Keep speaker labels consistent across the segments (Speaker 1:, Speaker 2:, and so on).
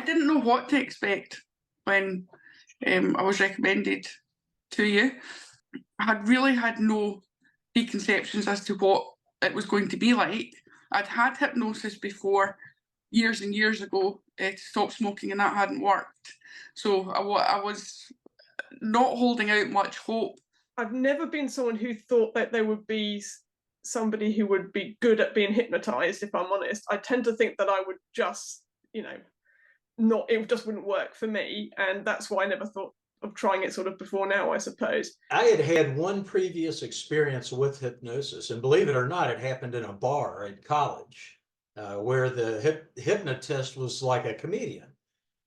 Speaker 1: didn't know what to expect when I was recommended to you. I had really had no preconceptions as to what it was going to be like. I'd had hypnosis before years and years ago to stop smoking, and that hadn't worked. So I was not holding out much hope.
Speaker 2: I've never been someone who thought that there would be somebody who would be good at being hypnotized, if I'm honest. I tend to think that I would just, it just wouldn't work for me. And that's why I never thought of trying it sort of before now, I suppose.
Speaker 3: I had had one previous experience with hypnosis, and believe it or not, it happened in a bar at college where the hypnotist was like a comedian.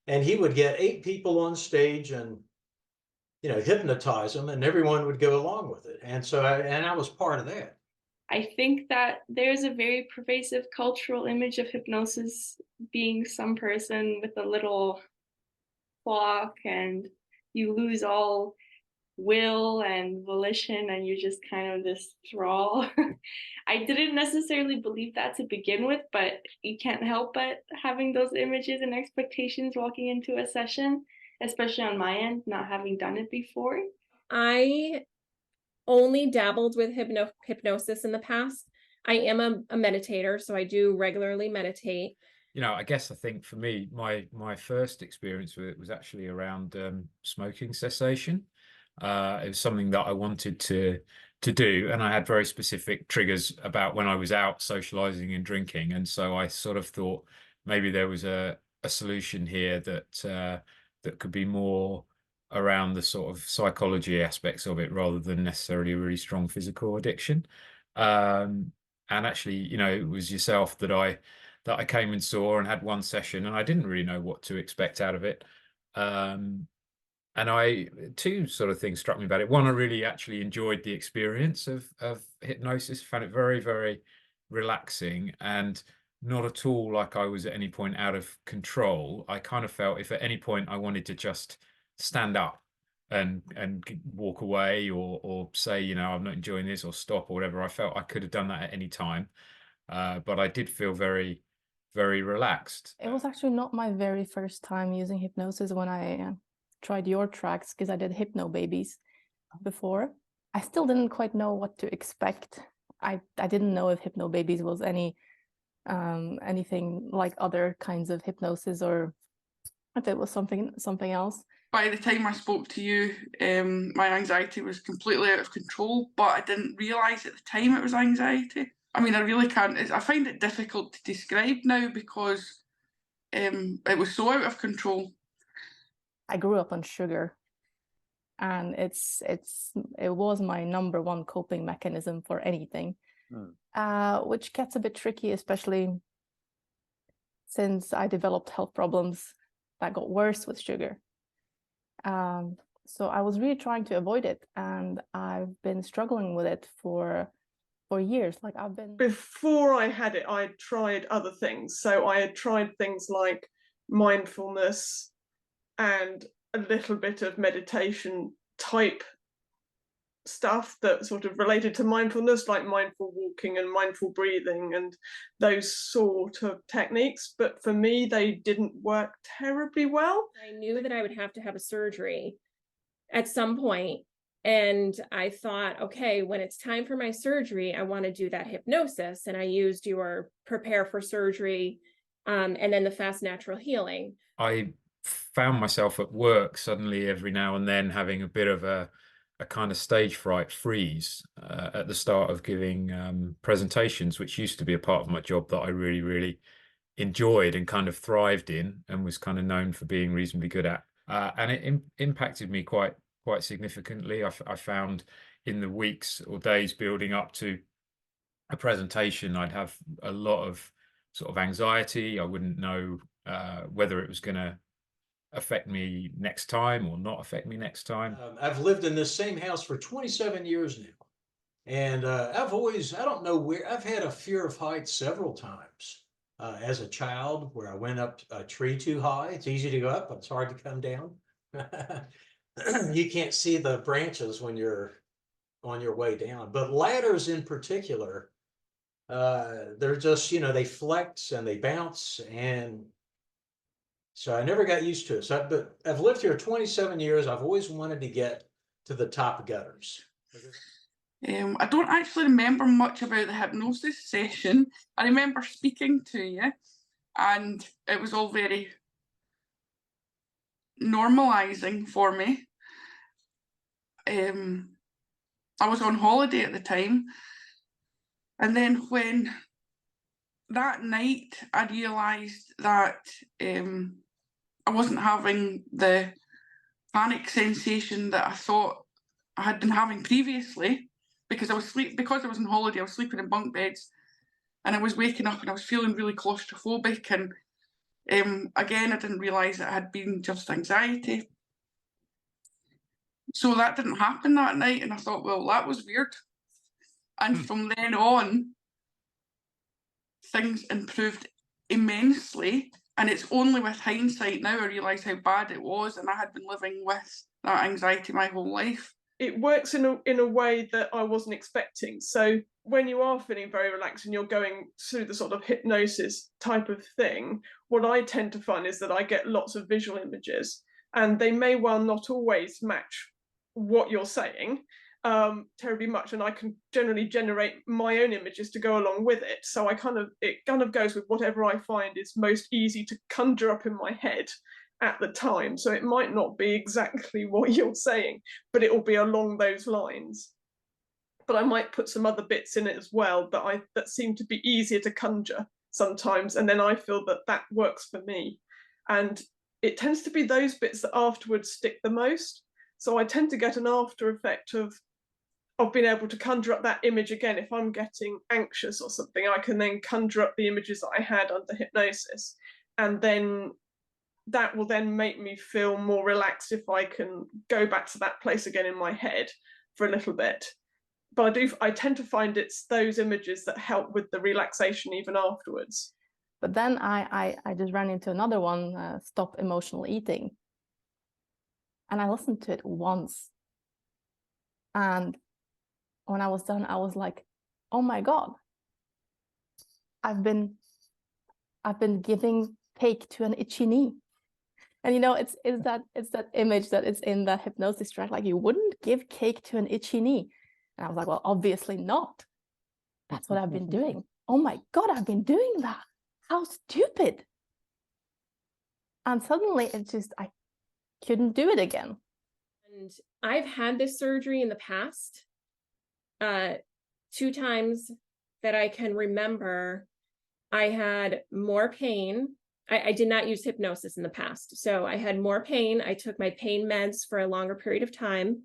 Speaker 3: And he would get 8 people on stage and hypnotize them, and everyone would go along with it. And so I was part of that.
Speaker 4: I think that there's a very pervasive cultural image of hypnosis being some person with a little clock, and you lose all will and volition and you're just kind of this thrall. I didn't necessarily believe that to begin with, but you can't help but having those images and expectations walking into a session, especially on my end, not having done it before.
Speaker 5: I only dabbled with hypnosis in the past. I am a meditator, so I do regularly meditate.
Speaker 6: I think for me, my first experience with it was actually around smoking cessation. It was something that I wanted to do, and I had very specific triggers about when I was out socializing and drinking, and so I sort of thought maybe there was a solution here that could be more around the sort of psychology aspects of it rather than necessarily a really strong physical addiction. And actually, it was yourself that I came and saw and had one session, and I didn't really know what to expect out of it. And two sort of things struck me about it. One, I really actually enjoyed the experience of hypnosis, found it very, very relaxing and not at all like I was at any point out of control. I kind of felt if at any point I wanted to just stand up and walk away or say, I'm not enjoying this, or stop or whatever, I felt I could have done that at any time. But I did feel very, very relaxed.
Speaker 7: It was actually not my very first time using hypnosis when I tried your tracks, because I did Hypnobabies before. I still didn't quite know what to expect. I didn't know if Hypnobabies was anything like other kinds of hypnosis, or if it was something else.
Speaker 1: By the time I spoke to you, my anxiety was completely out of control, but I didn't realise at the time it was anxiety. I mean, I really can't. I find it difficult to describe now because it was so out of control.
Speaker 7: I grew up on sugar, and it was my number one coping mechanism for anything, which gets a bit tricky, especially since I developed health problems that got worse with sugar. So I was really trying to avoid it, and I've been struggling with it for years.
Speaker 2: Before I had it, I tried other things. So I had tried things like mindfulness and a little bit of meditation type stuff that sort of related to mindfulness, like mindful walking and mindful breathing and those sort of techniques. But for me, they didn't work terribly well.
Speaker 5: I knew that I would have to have a surgery at some point. And I thought, okay, when it's time for my surgery, I want to do that hypnosis. And I used your prepare for surgery and then the fast natural healing.
Speaker 6: I found myself at work suddenly every now and then having a bit of a kind of stage fright freeze at the start of giving presentations, which used to be a part of my job that I really, really enjoyed and kind of thrived in and was kind of known for being reasonably good at. And it impacted me quite significantly. I found in the weeks or days building up to a presentation, I'd have a lot of sort of anxiety. I wouldn't know whether it was going to affect me next time or not affect me next time.
Speaker 3: I've lived in this same house for 27 years now. And I don't know where, I've had a fear of heights several times as a child, where I went up a tree too high. It's easy to go up, but it's hard to come down. You can't see the branches when you're on your way down. But ladders in particular, they're just, they flex and they bounce, and So I never got used to it. So, but I've lived here 27 years. I've always wanted to get to the top gutters.
Speaker 1: I don't actually remember much about the hypnosis session. I remember speaking to you, and it was all very normalizing for me. I was on holiday at the time, and then when that night I realised that I wasn't having the panic sensation that I thought I had been having previously, because I was on holiday, I was sleeping in bunk beds, and I was waking up and I was feeling really claustrophobic, and again I didn't realise it had been just anxiety. So that didn't happen that night, and I thought, well, that was weird. And from then on, things improved immensely. And it's only with hindsight now I realise how bad it was, and I had been living with that anxiety my whole life.
Speaker 2: It works in a way that I wasn't expecting. So when you are feeling very relaxed and you're going through the sort of hypnosis type of thing, what I tend to find is that I get lots of visual images, and they may well not always match what you're saying terribly much, and I can generally generate my own images to go along with it. So it kind of goes with whatever I find is most easy to conjure up in my head at the time. So it might not be exactly what you're saying, but it will be along those lines. But I might put some other bits in it as well that seem to be easier to conjure sometimes, and then I feel that works for me. And it tends to be those bits that afterwards stick the most. So I tend to get an after effect of being able to conjure up that image again. If I'm getting anxious or something, I can then conjure up the images that I had under hypnosis, and then that will then make me feel more relaxed if I can go back to that place again in my head for a little bit. But I tend to find it's those images that help with the relaxation even afterwards.
Speaker 7: But then I just ran into another one, Stop Emotional Eating. And I listened to it once. And when I was done, I was like, oh my God, I've been giving cake to an itchy knee. And it's that image that is in the hypnosis track, like, you wouldn't give cake to an itchy knee. And I was like, well, obviously not. That's what I've been doing. Oh my God, I've been doing that. How stupid. And suddenly I couldn't do it again.
Speaker 5: And I've had this surgery in the past, 2 times that I can remember. I had more pain. I did not use hypnosis in the past. So I had more pain. I took my pain meds for a longer period of time,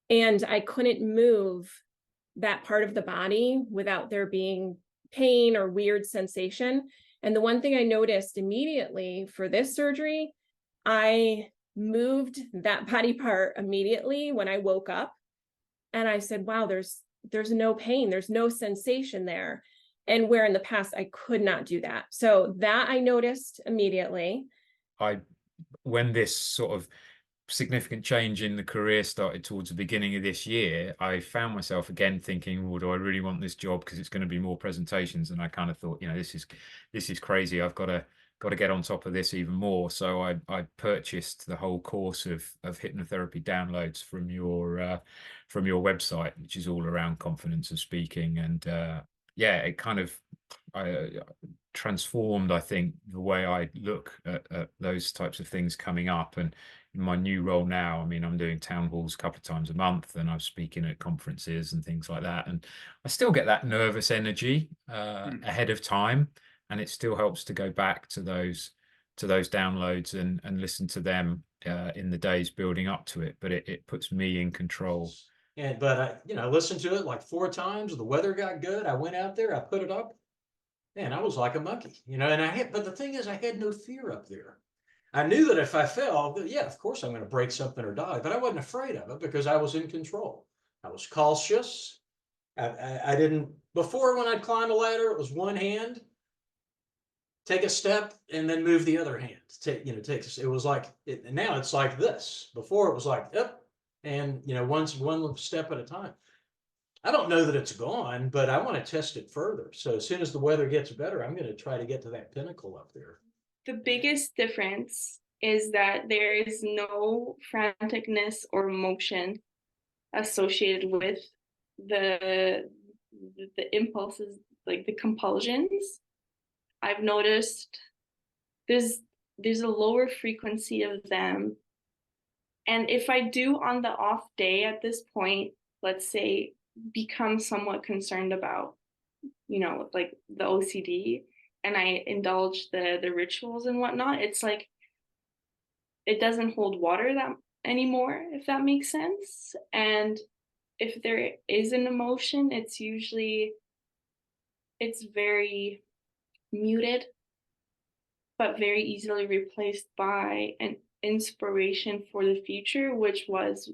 Speaker 5: and I couldn't move that part of the body without there being pain or weird sensation. And the one thing I noticed immediately for this surgery, I moved that body part immediately when I woke up, and I said, wow, there's no pain, there's no sensation there. And where in the past I could not do that. So that I noticed immediately.
Speaker 6: When this sort of significant change in the career started towards the beginning of this year, I found myself again thinking, well, do I really want this job because it's going to be more presentations? And I kind of thought, this is crazy. I've got to get on top of this even more. So I purchased the whole course of hypnotherapy downloads from your website, which is all around confidence of speaking. And it kind of transformed, I think, the way I look at those types of things coming up. And in my new role now, I mean, I'm doing town halls a couple of times a month, and I'm speaking at conferences and things like that. And I still get that nervous energy ahead of time, and it still helps to go back to those downloads and listen to them in the days building up to it. But it puts me in control.
Speaker 3: But I listened to it like 4 times. The weather got good. I went out there, I put it up, and I was like a monkey, but the thing is, I had no fear up there. I knew that if I fell, yeah, of course I'm going to break something or die, but I wasn't afraid of it because I was in control. I was cautious. I didn't, before, when I'd climb a ladder, it was one hand, take a step, and then move the other hand. It was like, now it's like this. Before it was like, yep. And, one step at a time. I don't know that it's gone, but I want to test it further. So as soon as the weather gets better, I'm going to try to get to that pinnacle up there.
Speaker 4: The biggest difference is that there is no franticness or motion associated with the impulses, like the compulsions. I've noticed there's a lower frequency of them. And if I do on the off day at this point, let's say, become somewhat concerned about, like the OCD, and I indulge the rituals and whatnot, it's like it doesn't hold water that anymore, if that makes sense. And if there is an emotion, it's very muted, but very easily replaced by an inspiration for the future, which was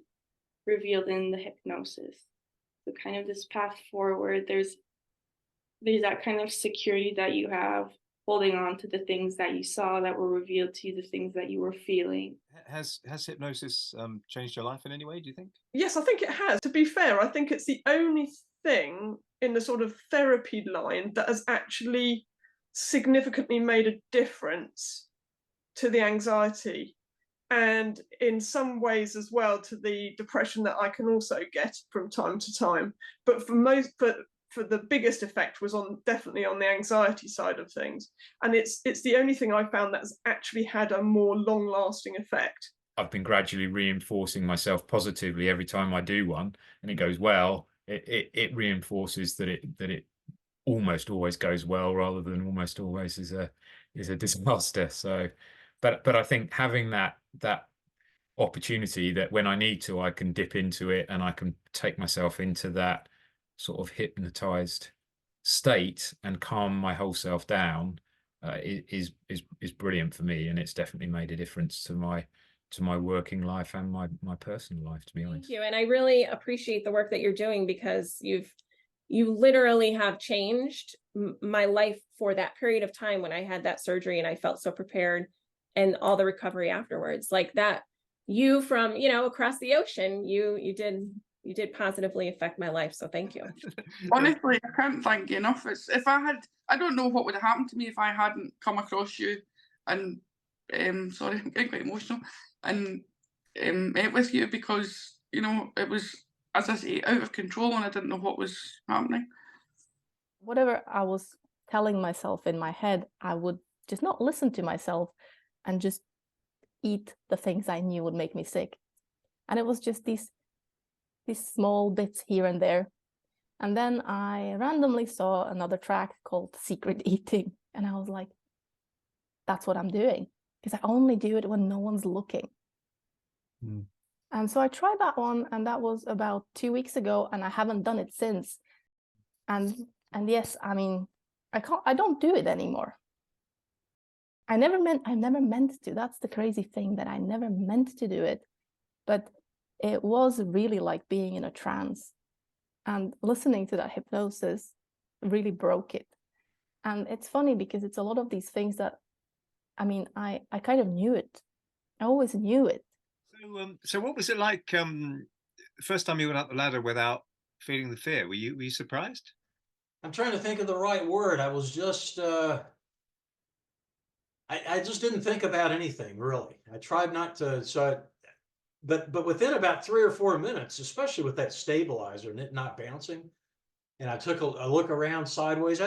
Speaker 4: revealed in the hypnosis. So kind of this path forward, there's that kind of security that you have holding on to the things that you saw that were revealed to you, the things that you were feeling.
Speaker 8: Has hypnosis changed your life in any way, do you think?
Speaker 2: Yes, I think it has. To be fair, I think it's the only thing in the sort of therapy line that has actually significantly made a difference to the anxiety, and in some ways as well to the depression that I can also get from time to time. But for the biggest effect was definitely on the anxiety side of things. And it's the only thing I found that's actually had a more long-lasting effect.
Speaker 6: I've been gradually reinforcing myself positively every time I do one, and it goes well. It reinforces that it almost always goes well, rather than almost always is a disaster. So, but I think having that opportunity that when I need to, I can dip into it and I can take myself into that sort of hypnotized state and calm my whole self down is brilliant for me, and it's definitely made a difference to my working life and my personal life, to be honest.
Speaker 5: Thank you. And I really appreciate the work that you're doing, because you literally have changed my life for that period of time when I had that surgery and I felt so prepared, and all the recovery afterwards. Like that, you from, across the ocean, you did positively affect my life. So thank you.
Speaker 1: Honestly, I can't thank you enough. I don't know what would have happened to me if I hadn't come across you and sorry, I'm getting quite emotional, and met with you, because it was, as I say, out of control and I didn't know what was happening.
Speaker 7: Whatever I was telling myself in my head, I would just not listen to myself and just eat the things I knew would make me sick. And it was just these small bits here and there. And then I randomly saw another track called Secret Eating. And I was like, that's what I'm doing. Because I only do it when no one's looking.
Speaker 8: Mm.
Speaker 7: And so I tried that one, and that was about 2 weeks ago, and I haven't done it since. And yes, I mean, I don't do it anymore. I never meant to. That's the crazy thing, that I never meant to do it. But it was really like being in a trance. And listening to that hypnosis really broke it. And it's funny because it's a lot of these things that, I mean, I kind of knew it. I always knew it.
Speaker 8: So what was it like first time you went up the ladder without feeling the fear? Were you surprised?
Speaker 3: I'm trying to think of the right word. I was just I just didn't think about anything really. I tried not to. But within about 3 or 4 minutes, especially with that stabilizer and it not bouncing, and I took a look around sideways.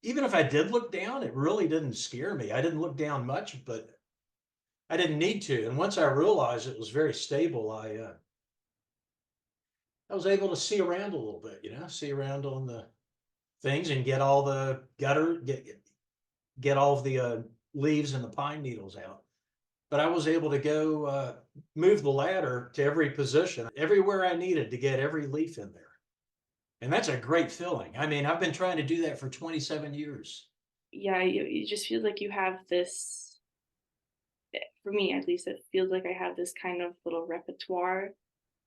Speaker 3: Even if I did look down, it really didn't scare me. I didn't look down much, but I didn't need to. And once I realized it was very stable, I was able to see around a little bit, see around on the things and get all the gutter, get all of the leaves and the pine needles out. But I was able to go move the ladder to every position, everywhere I needed to get every leaf in there. And that's a great feeling. I mean, I've been trying to do that for 27 years.
Speaker 4: Yeah, you just feel like you have this, for me at least, it feels like I have this kind of little repertoire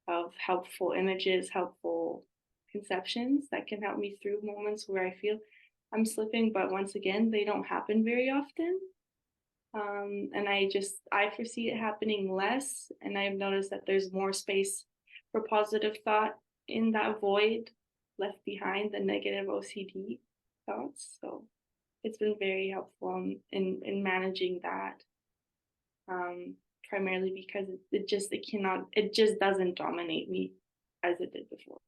Speaker 4: of helpful images, helpful conceptions that can help me through moments where I feel I'm slipping, but once again, they don't happen very often. And I foresee it happening less, and I've noticed that there's more space for positive thought in that void left behind, the negative OCD thoughts. So it's been very helpful in managing that. Primarily because it just doesn't dominate me as it did before.